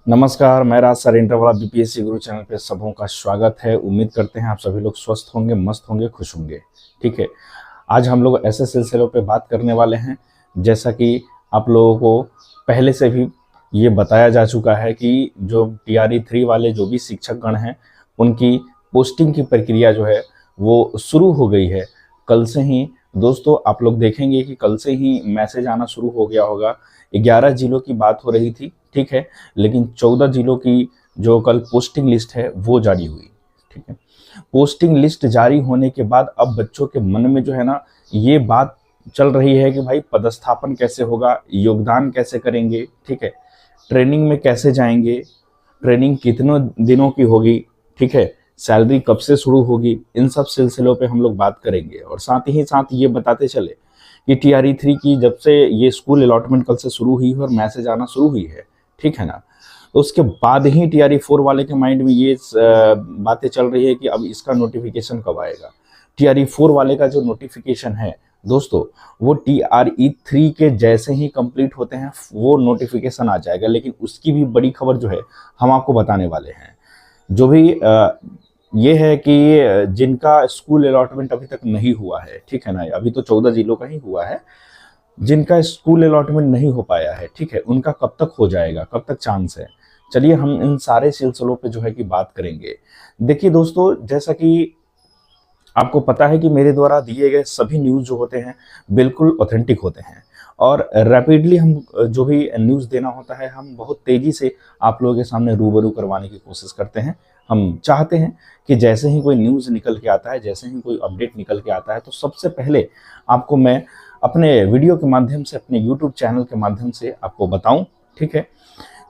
नमस्कार, मैं राज sir इंटरवाला BPSC गुरु channel पे सबों का स्वागत है। उम्मीद करते हैं आप सभी लोग स्वस्थ होंगे, मस्त होंगे, खुश होंगे। ठीक है, आज हम लोग ऐसे सिलसिलों पे बात करने वाले हैं जैसा कि आप लोगों को पहले से भी ये बताया जा चुका है कि जो टीआरई 3 वाले जो भी शिक्षक गण हैं उनकी पोस्टिंग की प्रक्रिया जो है वो शुरू हो गई है। कल से ही दोस्तों आप लोग देखेंगे कि कल से ही मैसेज आना शुरू हो गया होगा। 11 जिलों की बात हो रही थी, ठीक है, लेकिन 14 जिलों की जो कल पोस्टिंग लिस्ट है वो जारी हुई। ठीक है, पोस्टिंग लिस्ट जारी होने के बाद अब बच्चों के मन में जो है ना ये बात चल रही है कि भाई पदस्थापन कैसे होगा, योगदान कैसे करेंगे, ठीक है, ट्रेनिंग में कैसे जाएंगे, ट्रेनिंग कितने दिनों की होगी, ठीक है, सैलरी कब से शुरू होगी। इन सब सिलसिलों पे हम लोग बात करेंगे और साथ ही साथ ये बताते चले कि टीआरई 3 की जब से ये स्कूल अलॉटमेंट कल से शुरू हुई है और मैसेज आना शुरू हुई है, ठीक है ना, तो उसके बाद ही टीआरई 4 वाले के माइंड में ये बातें चल रही है कि अब इसका नोटिफिकेशन कब आएगा। टीआरई 4 वाले का जो नोटिफिकेशन है दोस्तों वो टीआरई 3 के जैसे ही कंप्लीट होते हैं वो नोटिफिकेशन आ जाएगा। लेकिन उसकी भी बड़ी खबर जो है हम आपको बताने वाले हैं। जो भी ये है कि जिनका स्कूल अलॉटमेंट अभी तक नहीं हुआ है, ठीक है ना, अभी तो 14 जिलों का ही हुआ है, जिनका स्कूल अलॉटमेंट नहीं हो पाया है, ठीक है, उनका कब तक हो जाएगा, कब तक चांस है। चलिए हम इन सारे सिलसिलों पे जो है कि बात करेंगे। देखिए दोस्तों, जैसा कि आपको पता है कि मेरे द्वारा दिए गए सभी न्यूज़ जो होते हैं बिल्कुल ऑथेंटिक होते हैं और रैपिडली हम जो भी न्यूज़ देना होता है हम बहुत तेज़ी से आप लोगों के सामने रूबरू करवाने की कोशिश करते हैं। हम चाहते हैं कि जैसे ही कोई न्यूज़ निकल के आता है, जैसे ही कोई अपडेट निकल के आता है तो सबसे पहले आपको मैं अपने वीडियो के माध्यम से, अपने यूट्यूब चैनल के माध्यम से आपको बताऊं। ठीक है,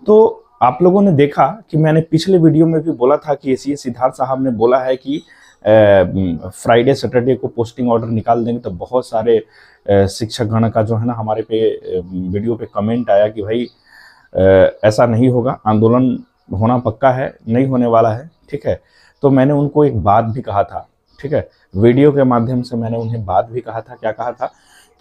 तो आप लोगों ने देखा कि मैंने पिछले वीडियो में भी बोला था कि एसीएस सिद्धार्थ साहब ने बोला है कि फ्राइडे सैटरडे को पोस्टिंग ऑर्डर निकाल देंगे। तो बहुत सारे शिक्षक गण का जो है ना हमारे पे वीडियो पे कमेंट आया कि भाई ऐसा नहीं होगा, आंदोलन होना पक्का है, नहीं होने वाला है। ठीक है, तो मैंने उनको एक बात भी कहा था, ठीक है, वीडियो के माध्यम से मैंने उन्हें बात भी कहा था। क्या कहा था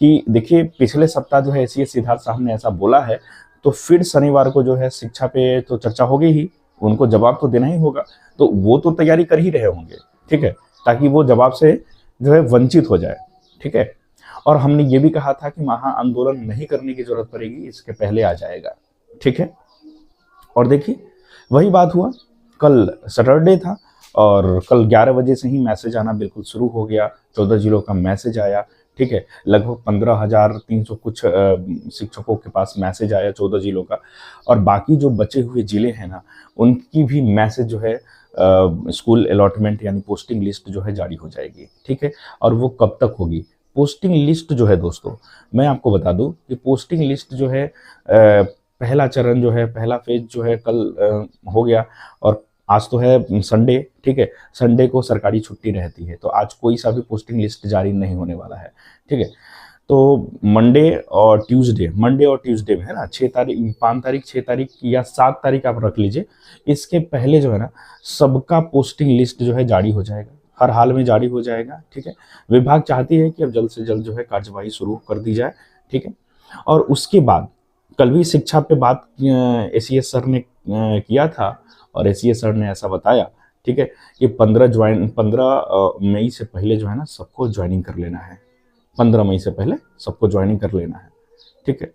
कि देखिए पिछले सप्ताह जो है एसीएस सिद्धार्थ साहब ने ऐसा बोला है तो फिर शनिवार को जो है शिक्षा पे तो चर्चा होगी ही, उनको जवाब तो देना ही होगा। तो वो तो तैयारी कर ही रहे होंगे, ठीक है, ताकि वो जवाब से जो है वंचित हो जाए। ठीक है, और हमने ये भी कहा था कि महा आंदोलन नहीं करने की जरूरत पड़ेगी, इसके पहले आ जाएगा। ठीक है, और देखिए वही बात हुआ। कल सैटरडे था और कल 11 बजे से ही मैसेज आना बिल्कुल शुरू हो गया। 14 जिलों का मैसेज आया। ठीक है, लगभग 15,300 कुछ शिक्षकों के पास मैसेज आया 14 जिलों का। और बाकी जो बचे हुए जिले हैं ना उनकी भी मैसेज जो है स्कूल अलॉटमेंट यानी पोस्टिंग लिस्ट जो है जारी हो जाएगी। ठीक है, और वो कब तक होगी पोस्टिंग लिस्ट जो है दोस्तों, मैं आपको बता दूं कि पोस्टिंग लिस्ट जो है पहला चरण जो है, पहला फेज जो है कल हो गया। और आज तो है संडे, ठीक है, संडे को सरकारी छुट्टी रहती है तो आज कोई सा भी पोस्टिंग लिस्ट जारी नहीं होने वाला है। ठीक है, तो मंडे और ट्यूसडे में है ना, 6 तारीख, 5 तारीख, 6 तारीख या 7 तारीख आप रख लीजिए, इसके पहले जो है ना सबका पोस्टिंग लिस्ट जो है जारी हो जाएगा, हर हाल में जारी हो जाएगा। ठीक है, विभाग चाहती है कि अब जल्द से जल्द जो है कार्यवाही शुरू कर दी जाए। ठीक है, और उसके बाद कल भी शिक्षा पे बात एसीएस सर ने किया था और एसीएस सर ने ऐसा बताया, ठीक है, कि 15 मई से पहले जो है ना सबको ज्वाइनिंग कर लेना है। 15 मई से पहले सबको ज्वाइनिंग कर लेना है। ठीक है,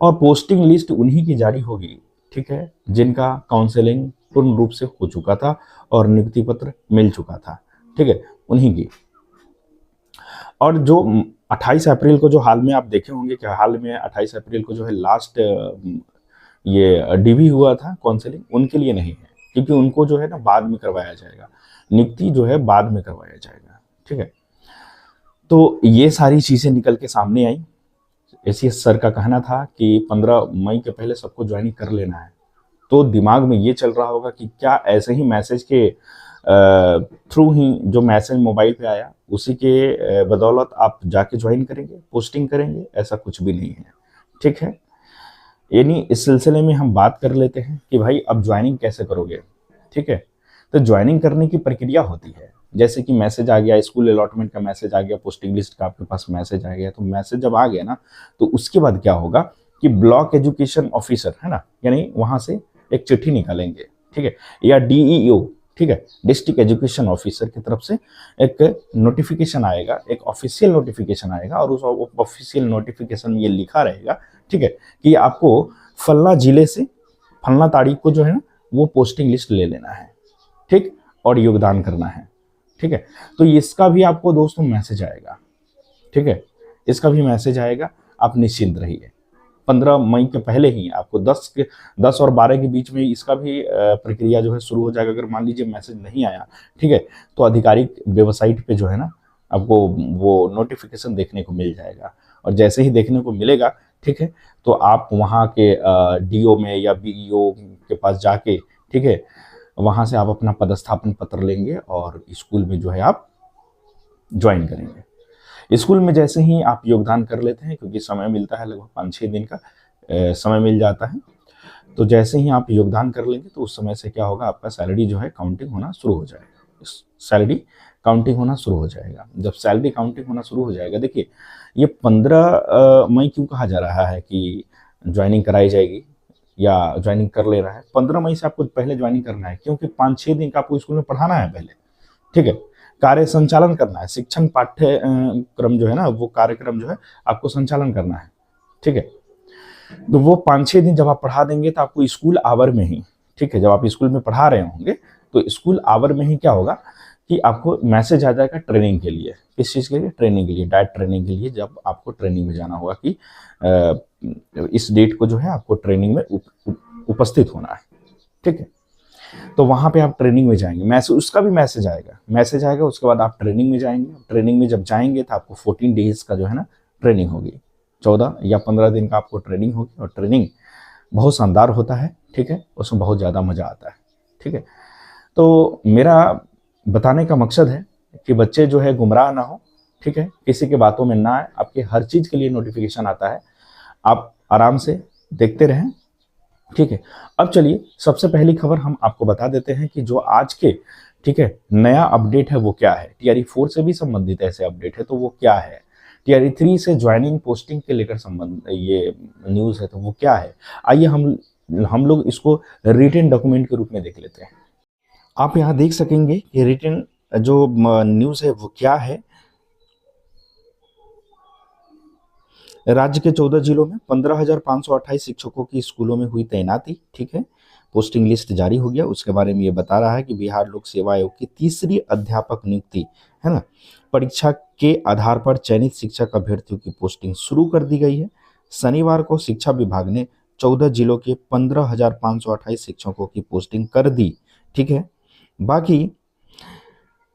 और पोस्टिंग लिस्ट उन्हीं की जारी होगी, ठीक है, जिनका काउंसलिंग पूर्ण रूप से हो चुका था और नियुक्ति पत्र मिल चुका था। ठीक है, उन्हीं की। और जो 28 अप्रैल को जो हाल में आप देखे होंगे कि हाल में 28 अप्रैल को जो है लास्ट ये डीवी हुआ था काउंसलिंग, उनके लिए नहीं है क्योंकि उनको जो है ना बाद में करवाया जाएगा, नियुक्ति जो है बाद में करवाया जाएगा। ठीक है, तो ये सारी चीज़ें निकल के सामने आई। एसीएस सर का कहना था कि 15 मई के पहले सबको ज्वाइनिंग कर लेना है। तो दिमाग में ये चल रहा होगा कि क्या ऐसे ही मैसेज के थ्रू ही जो मैसेज मोबाइल पे आया उसी के बदौलत आप जाके ज्वाइन करेंगे, पोस्टिंग करेंगे? ऐसा कुछ भी नहीं है। ठीक है, यानी इस सिलसिले में हम बात कर लेते हैं कि भाई अब ज्वाइनिंग कैसे करोगे। ठीक है, तो ज्वाइनिंग करने की प्रक्रिया होती है, जैसे कि मैसेज आ गया, स्कूल अलॉटमेंट का मैसेज आ गया, पोस्टिंग लिस्ट का आपके पास मैसेज आ गया। तो मैसेज जब आ गया ना तो उसके बाद क्या होगा कि ब्लॉक एजुकेशन ऑफिसर है ना, यानी वहाँ से एक चिट्ठी निकालेंगे, ठीक है, या डीईओ, ठीक है, डिस्ट्रिक्ट एजुकेशन ऑफिसर की तरफ से एक नोटिफिकेशन आएगा, एक ऑफिशियल नोटिफिकेशन आएगा, और उस ऑफिशियल नोटिफिकेशन में ये लिखा रहेगा, ठीक है, कि आपको फलना जिले से फलना तारीख को जो है ना वो पोस्टिंग लिस्ट ले लेना है, ठीक, और योगदान करना है, ठीक है। तो इसका भी आपको दोस्तों मैसेज आएगा, ठीक है, इसका भी मैसेज आएगा, आप निश्चिंत रहिए। 15 मई के पहले ही आपको 10 और 12 के बीच में इसका भी प्रक्रिया जो है शुरू हो जाएगा। अगर मान लीजिए मैसेज नहीं आया, ठीक है, तो आधिकारिक वेबसाइट पे जो है ना आपको वो नोटिफिकेशन देखने को मिल जाएगा, और जैसे ही देखने को मिलेगा, ठीक है, तो आप वहाँ के डीओ में या बीईओ के पास जाके, ठीक है, वहाँ से आप अपना पदस्थापन पत्र लेंगे और स्कूल में जो है आप ज्वाइन करेंगे। स्कूल में जैसे ही आप योगदान कर लेते हैं, क्योंकि समय मिलता है लगभग 5-6 दिन का समय मिल जाता है, तो जैसे ही आप योगदान कर लेंगे तो उस समय से क्या होगा, आपका सैलरी जो है काउंटिंग होना शुरू हो जाएगा। सैलरी काउंटिंग होना शुरू हो जाएगा। जब सैलरी काउंटिंग होना शुरू हो जाएगा, देखिए ये 15 मई क्यों कहा जा रहा है कि ज्वाइनिंग कराई जाएगी या ज्वाइनिंग कर ले रहा है। 15 मई से आपको पहले ज्वाइनिंग करना है, क्योंकि 5-6 दिन का आपको स्कूल में पढ़ाना है पहले, ठीक है, कार्य संचालन करना है, शिक्षण पाठ्यक्रम जो है ना वो कार्यक्रम जो है आपको संचालन करना है, ठीक है। तो वो 5-6 दिन जब आप पढ़ा देंगे तो आपको स्कूल आवर में ही, ठीक है, जब आप स्कूल में पढ़ा रहे होंगे तो स्कूल आवर में ही क्या होगा कि आपको मैसेज आ जाएगा ट्रेनिंग के लिए। किस चीज़ के लिए? ट्रेनिंग के लिए, डाइट ट्रेनिंग के लिए। जब आपको ट्रेनिंग में जाना होगा कि इस डेट को जो है आपको ट्रेनिंग में उपस्थित होना है, ठीक है, तो वहाँ पे आप ट्रेनिंग में जाएंगे, मैसेज, उसका भी मैसेज आएगा। उसके बाद आप ट्रेनिंग में जाएंगे। ट्रेनिंग में जब जाएंगे तो आपको 14 डेज का जो है ना ट्रेनिंग होगी, 14 या 15 दिन का आपको ट्रेनिंग होगी, और ट्रेनिंग बहुत शानदार होता है, ठीक है, उसमें बहुत ज़्यादा मज़ा आता है, ठीक है। तो मेरा बताने का मकसद है कि बच्चे जो है गुमराह ना हो, ठीक है, किसी के बातों में ना आए। आपके हर चीज़ के लिए नोटिफिकेशन आता है, आप आराम से देखते रहें, ठीक है। अब चलिए सबसे पहली खबर हम आपको बता देते हैं कि जो आज के, ठीक है, नया अपडेट है वो क्या है। टीआरई 4 से भी संबंधित ऐसे अपडेट है तो वो क्या है। टीआरई 3 से ज्वाइनिंग पोस्टिंग के लेकर संबंध ये न्यूज़ है तो वो क्या है। आइए हम लोग इसको रिटन डॉक्यूमेंट के रूप में देख लेते हैं। आप यहाँ देख सकेंगे कि रिटन जो न्यूज़ है वो क्या है। राज्य के 14 जिलों में 15,528 शिक्षकों की स्कूलों में हुई तैनाती, ठीक है, पोस्टिंग लिस्ट जारी हो गया। उसके बारे में ये बता रहा है कि बिहार लोक सेवा आयोग की तीसरी अध्यापक नियुक्ति है ना, परीक्षा के आधार पर चयनित शिक्षक अभ्यर्थियों की पोस्टिंग शुरू कर दी गई है। शनिवार को शिक्षा विभाग ने 14 जिलों के 15,528 शिक्षकों की पोस्टिंग कर दी, ठीक है।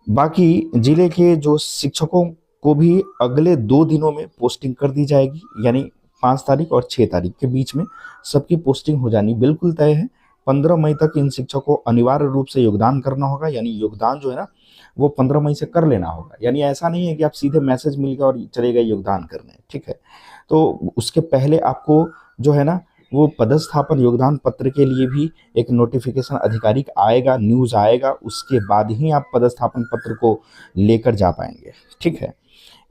बाकी जिले के जो शिक्षकों को भी अगले 2 दिनों में पोस्टिंग कर दी जाएगी, यानी 5 तारीख और 6 तारीख के बीच में सबकी पोस्टिंग हो जानी बिल्कुल तय है। 15 मई तक इन शिक्षकों को अनिवार्य रूप से योगदान करना होगा, यानी योगदान जो है ना वो 15 मई से कर लेना होगा। यानी ऐसा नहीं है कि आप सीधे मैसेज मिल गया और चले गए योगदान करने, ठीक है। तो उसके पहले आपको जो है ना वो पदस्थापन योगदान पत्र के लिए भी एक नोटिफिकेशन आधिकारिक आएगा, न्यूज़ आएगा, उसके बाद ही आप पदस्थापन पत्र को लेकर जा पाएंगे, ठीक है।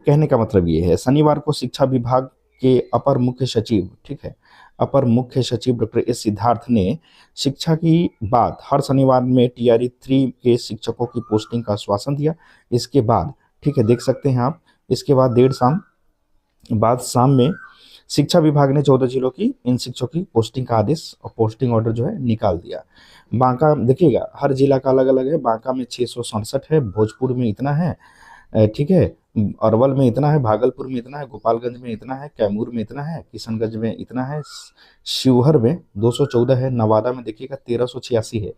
कहने का मतलब ये है, शनिवार को शिक्षा विभाग के अपर मुख्य सचिव, ठीक है, अपर मुख्य सचिव डॉक्टर एस सिद्धार्थ ने शिक्षा की बात हर शनिवार में टीआरई 3 के शिक्षकों की पोस्टिंग का आश्वासन दिया। इसके बाद, ठीक है, देख सकते हैं आप, इसके बाद शाम में शिक्षा विभाग ने 14 जिलों की इन शिक्षकों की पोस्टिंग का आदेश और पोस्टिंग ऑर्डर जो है निकाल दिया। बांका देखिएगा, हर जिला का अलग अलग है। बांका में 667 है, भोजपुर में इतना है, ठीक है, अरवल में इतना है, भागलपुर में इतना है, गोपालगंज में इतना है, कैमूर में इतना है, किशनगंज में इतना है, शिवहर में 214 है, नवादा में देखिएगा 1386 है।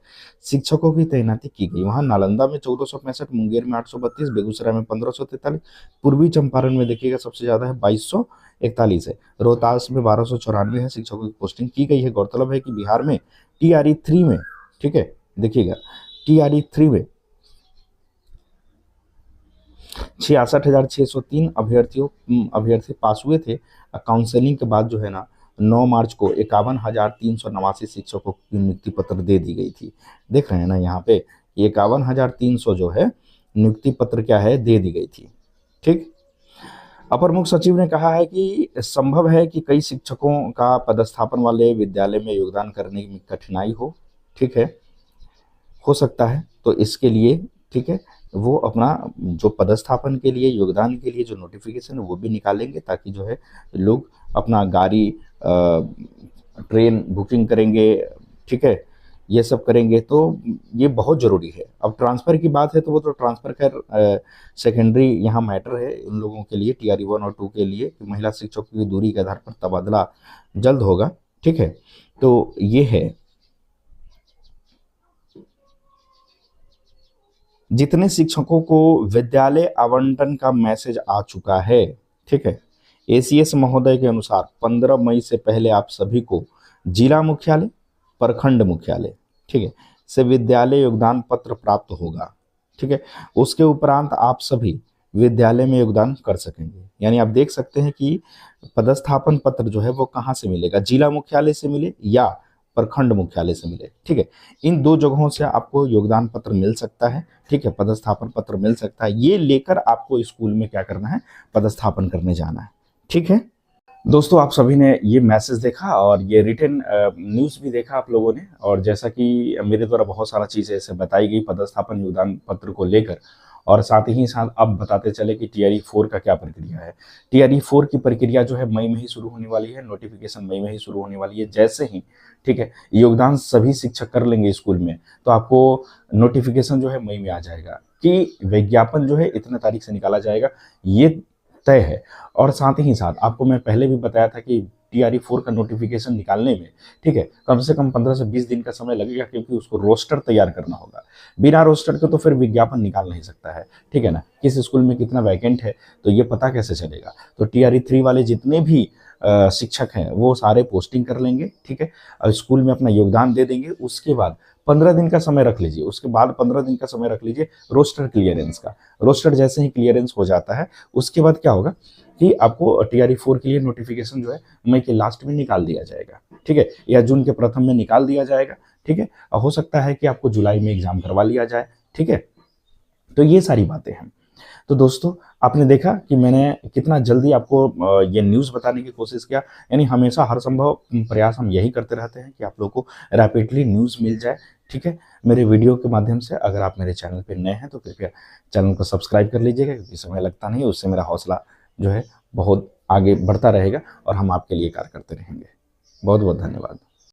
शिक्षकों की तैनाती की गई। वहाँ नालंदा में 1465, मुंगेर में 832, बेगूसराय में 1543, पूर्वी चंपारण में देखिएगा सबसे ज़्यादा है 2241 है, रोहतास में 1294 है। शिक्षकों की पोस्टिंग की गई है। गौरतलब है कि बिहार में टीआरई 3 में, ठीक है, देखिएगा टीआरई 3 में 66,603 अभ्यर्थी पास हुए थे। काउंसलिंग के बाद जो है ना 9 मार्च को 51,389 शिक्षकों की नियुक्ति पत्र दे दी गई थी। देख रहे हैं ना यहाँ पे 51,300 जो है नियुक्ति पत्र क्या है दे दी गई थी, ठीक। अपर मुख्य सचिव ने कहा है कि संभव है कि कई शिक्षकों का पदस्थापन वाले विद्यालय में योगदान करने में कठिनाई हो, ठीक है, हो सकता है। तो इसके लिए, ठीक है, वो अपना जो पदस्थापन के लिए, योगदान के लिए जो नोटिफिकेशन है वो भी निकालेंगे, ताकि जो है लोग अपना गाड़ी, ट्रेन बुकिंग करेंगे, ठीक है, ये सब करेंगे। तो ये बहुत ज़रूरी है। अब ट्रांसफ़र की बात है तो वो तो ट्रांसफ़र खैर सेकेंडरी यहाँ मैटर है उन लोगों के लिए, टीआरई 1 और 2 के लिए, कि महिला शिक्षकों की दूरी के आधार पर तबादला जल्द होगा, ठीक है। तो ये है। जितने शिक्षकों को विद्यालय आवंटन का मैसेज आ चुका है, ठीक है, एसीएस महोदय के अनुसार 15 मई से पहले आप सभी को जिला मुख्यालय, प्रखंड मुख्यालय, ठीक है, से विद्यालय योगदान पत्र प्राप्त होगा, ठीक है। उसके उपरांत आप सभी विद्यालय में योगदान कर सकेंगे। यानी आप देख सकते हैं कि पदस्थापन पत्र जो है वो कहाँ से मिलेगा, जिला मुख्यालय से मिले या प्रखंड मुख्यालय से मिले, ठीक है। इन दो जगहों से आपको योगदान पत्र मिल सकता है, ठीक है, पदस्थापन पत्र मिल सकता है। ये लेकर आपको स्कूल में क्या करना है, पदस्थापन करने जाना है, ठीक है। दोस्तों, आप सभी ने ये मैसेज देखा और ये रिटन न्यूज़ भी देखा आप लोगों ने, और जैसा कि मेरे द्वारा बहुत सारा चीज़ें ऐसे बताई गई पदस्थापन योगदान पत्र को लेकर, और साथ ही साथ अब बताते चले कि टीआरई 4 का क्या प्रक्रिया है। टीआरई 4 की प्रक्रिया जो है मई में ही शुरू होने वाली है, नोटिफिकेशन मई में ही शुरू होने वाली है। जैसे ही, ठीक है, योगदान सभी शिक्षक कर लेंगे स्कूल में, तो आपको नोटिफिकेशन जो है मई में आ जाएगा कि विज्ञापन जो है इतने तारीख से निकाला जाएगा, ये तय है। और साथ ही साथ आपको मैं पहले भी बताया था कि टीआरई 4 का नोटिफिकेशन निकालने में, ठीक है, कम से कम 15 से 20 दिन का समय लगेगा, क्योंकि उसको रोस्टर तैयार करना होगा। बिना रोस्टर के तो फिर विज्ञापन निकाल नहीं सकता है, ठीक है ना। किस स्कूल में कितना वैकेंट है तो ये पता कैसे चलेगा। तो टीआरई 3 वाले जितने भी शिक्षक हैं वो सारे पोस्टिंग कर लेंगे, ठीक है, और स्कूल में अपना योगदान दे देंगे। उसके बाद 15 दिन का समय रख लीजिए, उसके बाद 15 दिन का समय रख लीजिए रोस्टर क्लियरेंस का। रोस्टर जैसे ही क्लियरेंस हो जाता है, उसके बाद क्या होगा कि आपको टीआरई 4 के लिए नोटिफिकेशन जो है मई के लास्ट में निकाल दिया जाएगा, ठीक है, या जून के प्रथम में निकाल दिया जाएगा, ठीक है। हो सकता है कि आपको जुलाई में एग्जाम करवा लिया जाए, ठीक है। तो ये सारी बातें हैं। तो दोस्तों, आपने देखा कि मैंने कितना जल्दी आपको ये न्यूज़ बताने की कोशिश किया। यानी हमेशा हर संभव प्रयास हम यही करते रहते हैं कि आप लोगों को रैपिडली न्यूज़ मिल जाए, ठीक है, मेरे वीडियो के माध्यम से। अगर आप मेरे चैनल पर नए हैं तो कृपया चैनल को सब्सक्राइब कर लीजिएगा, क्योंकि समय लगता नहीं है, उससे मेरा हौसला जो है बहुत आगे बढ़ता रहेगा और हम आपके लिए कार्य करते रहेंगे। बहुत बहुत धन्यवाद।